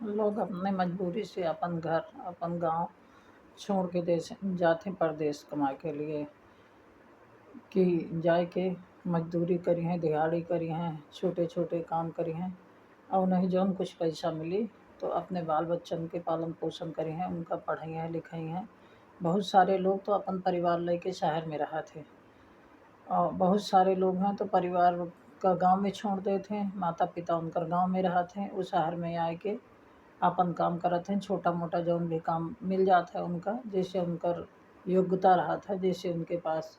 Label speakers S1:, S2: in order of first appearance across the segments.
S1: लोग अपने मजबूरी से अपन घर अपन गांव छोड़ के देश जाते परदेश कमाए के लिए कि जाए के मजदूरी करी हैं, दिहाड़ी करी हैं, छोटे छोटे काम करी हैं और उन्हें जौन कुछ पैसा मिली तो अपने बाल बच्चन के पालन पोषण करी हैं, उनका पढ़ाई हैं लिखाई हैं। बहुत सारे लोग तो अपन परिवार लेके शहर में रहा थे और बहुत सारे लोग हैं तो परिवार का गांव में छोड़ देते हैं, माता पिता उनकर गांव में रहते हैं, वो शहर में आए के अपन काम करत हैं। छोटा मोटा जौन भी काम मिल जाता है उनका, जैसे उनकर योग्यता रहा था, जैसे उनके पास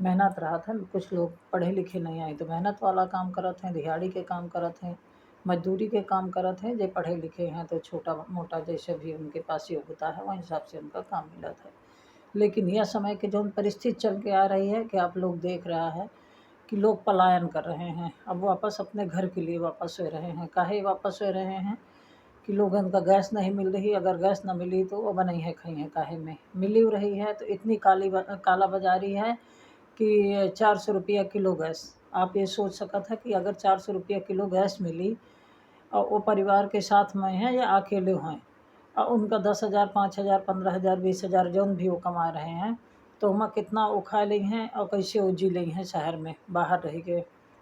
S1: मेहनत रहा था। कुछ लोग पढ़े लिखे नहीं आए तो मेहनत वाला काम करत हैं, दिहाड़ी के काम करत हैं, मजदूरी के काम करत हैं। जो पढ़े लिखे हैं तो छोटा मोटा जैसे भी उनके पास योग्यता है वही हिसाब से उनका काम मिलत है। लेकिन यह समय की जौन परिस्थिति चल के आ रही है कि आप लोग देख रहा है कि लोग पलायन कर रहे हैं, अब वापस अपने घर के लिए वापस हो रहे हैं। काहे वापस हो रहे हैं कि लोगन का गैस नहीं मिल रही, अगर गैस न मिली तो वो बनई है खई है काहे में मिली रही है। तो इतनी काला बाजारी है कि 400 रुपया किलो गैस। आप ये सोच सकत है कि अगर 400 रुपया किलो गैस मिली और वो परिवार के साथ में हैं या अकेले हैं और उनका 10,000 5,000 15,000 20,000 जौन भी वो कमा रहे हैं तो वहाँ कितना वो खा ली हैं और कैसे वो जी ली हैं शहर में बाहर रह के।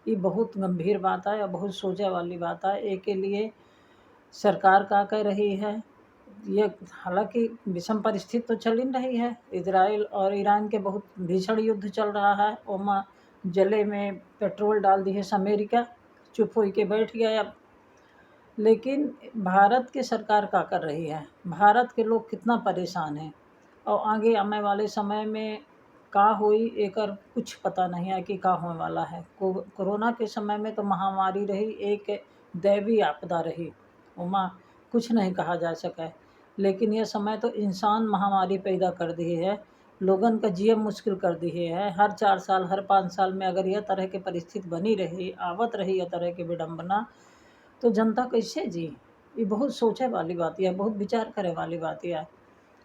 S1: ये बहुत गंभीर बात है और बहुत सोचे वाली बात है। एक के लिए सरकार का कह रही है ये, हालांकि विषम परिस्थिति तो चल ही रही है। इजराइल और ईरान के बहुत भीषण युद्ध चल रहा है, ओमा जले में पेट्रोल डाल दी है अमेरिका, चुप हो के बैठ गया अब। लेकिन भारत की सरकार क्या कर रही है, भारत के लोग कितना परेशान हैं और आगे आने वाले समय में का होई एकर कुछ पता नहीं है कि का होने वाला है। कोरोना के समय में तो महामारी रही, एक दैवीय आपदा रही, उमा कुछ नहीं कहा जा सका। लेकिन यह समय तो इंसान महामारी पैदा कर दी है, लोगन का जीवन मुश्किल कर दी है। हर 4 साल हर 5 साल में अगर यह तरह की परिस्थिति बनी रही, आवत रही यह तरह की विडम्बना, तो जनता कैसे जी। ये बहुत सोचे वाली बात है, बहुत विचार करे वाली बात है।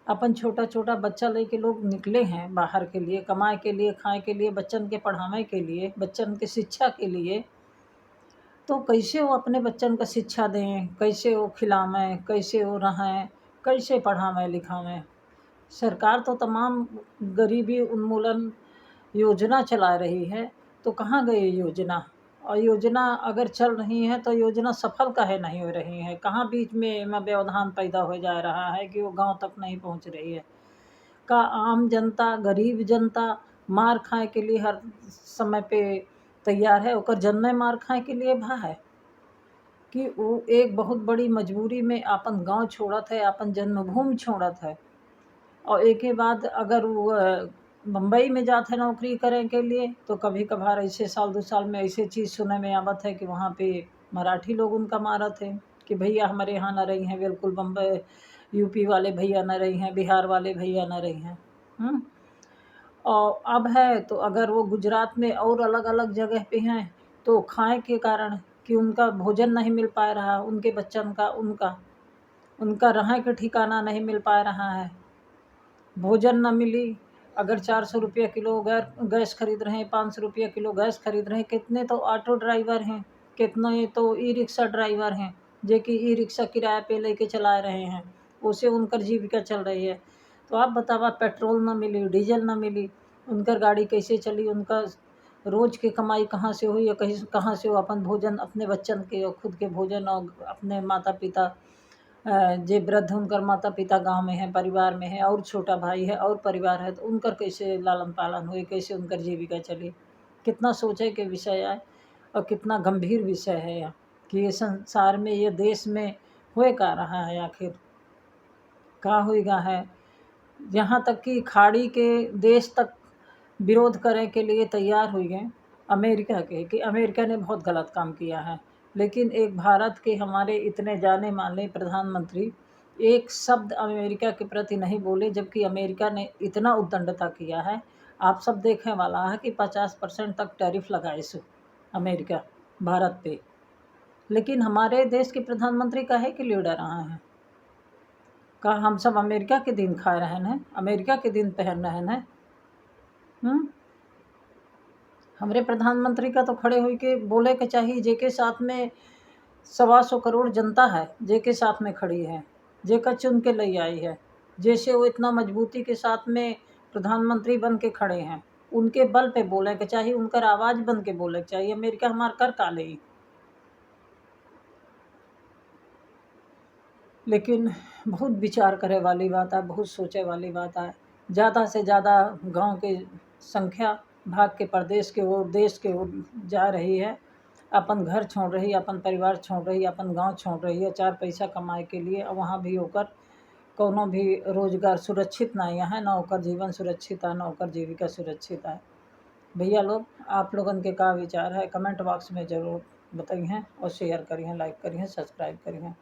S1: अपन छोटा छोटा बच्चा लेके लोग निकले हैं बाहर के लिए, कमाए के लिए, खाए के लिए, बच्चन के पढ़ाने के लिए, बच्चन के शिक्षा के लिए। तो कैसे वो अपने बच्चन का शिक्षा दें, कैसे वो खिलावें, कैसे वो रहें, कैसे पढ़ावें लिखावें। सरकार तो तमाम गरीबी उन्मूलन योजना चला रही है, तो कहाँ गई योजना। और योजना अगर चल रही है तो योजना सफल काहे नहीं हो रही है, कहाँ बीच में व्यवधान पैदा हो जा रहा है कि वो गांव तक नहीं पहुंच रही है। का आम जनता, गरीब जनता मार खाए के लिए हर समय पे तैयार है, ओकर जन्मे मार खाए के लिए भा है कि वो एक बहुत बड़ी मजबूरी में अपन गांव छोड़त है, अपन जन्मभूमि छोड़त है। और एक के बाद अगर वो बम्बई में जाते नौकरी करने के लिए तो कभी कभार ऐसे साल 2 साल में ऐसे चीज़ सुने में आवत है कि वहाँ पे मराठी लोग उनका मारत है कि भैया हमारे यहाँ न रही हैं, बिल्कुल बम्बई यूपी वाले भैया न रही हैं, बिहार वाले भैया न रही हैं। और अब है तो अगर वो गुजरात में और अलग अलग जगह पे हैं तो खाए के कारण कि उनका भोजन नहीं मिल पा रहा, उनके बच्चन का उनका उनका रहने का ठिकाना नहीं मिल पा रहा है, भोजन न मिली। अगर 400 रुपया किलो गैस खरीद रहे हैं, 500 रुपया किलो गैस खरीद रहे हैं, कितने तो ऑटो ड्राइवर हैं, कितने तो ई रिक्शा ड्राइवर हैं जो कि ई रिक्शा किराए पे लेके चला रहे हैं, उससे उनकर जीविका चल रही है। तो आप बतावा, पेट्रोल न मिली, डीजल न मिली, उनकर गाड़ी कैसे चली, उनका रोज की कमाई कहाँ से हुई या कहीं कहाँ से वो अपन भोजन अपने बच्चन के और खुद के भोजन और अपने माता पिता जे वृद्ध उनकर माता पिता गांव में हैं, परिवार में है और छोटा भाई है और परिवार है, तो उनकर कैसे लालन पालन हुए, कैसे उनकर जीविका चली। कितना सोचे के विषय है और कितना गंभीर विषय है यह कि ये संसार में, ये देश में हुए का रहा है, आखिर का हुआ है। यहाँ तक कि खाड़ी के देश तक विरोध करने के लिए तैयार हुई गए अमेरिका के, कि अमेरिका ने बहुत गलत काम किया है। लेकिन एक भारत के हमारे इतने जाने माने प्रधानमंत्री एक शब्द अमेरिका के प्रति नहीं बोले, जबकि अमेरिका ने इतना उद्दंडता किया है। आप सब देखने वाला है कि 50% तक टैरिफ लगाए सो अमेरिका भारत पे। लेकिन हमारे देश के प्रधानमंत्री काहे के लिए डर रहा है, का हम सब अमेरिका के दिन खा रहे हैं, अमेरिका के दिन पहन रहे हैं। हमारे प्रधानमंत्री का तो खड़े हुई के बोले के चाहिए जेके साथ में 125 करोड़ जनता है जेके साथ में खड़ी है, जेका चुन के ले आई है, जैसे वो इतना मजबूती के साथ में प्रधानमंत्री बन के खड़े हैं, उनके बल पे बोले के चाहिए, उनकर आवाज़ बन के बोले के चाहिए। अमेरिका हमार कर का ले, लेकिन बहुत विचार करे वाली बात है, बहुत सोचे वाली बात है। ज़्यादा से ज़्यादा गांव की संख्या भाग के प्रदेश के ओर, देश के ओर जा रही है। अपन घर छोड़ रही है, अपन परिवार छोड़ रही है, अपन गांव छोड़ रही है 4 पैसा कमाए के लिए। और वहाँ भी होकर कोनो भी रोजगार सुरक्षित नहीं है, ना ओकर जीवन सुरक्षित है, ना ओकर जीविका सुरक्षित है। भैया लोग, आप लोगन के का विचार है कमेंट बॉक्स में ज़रूर बताइए और शेयर करिए, लाइक करिए, सब्सक्राइब करिए।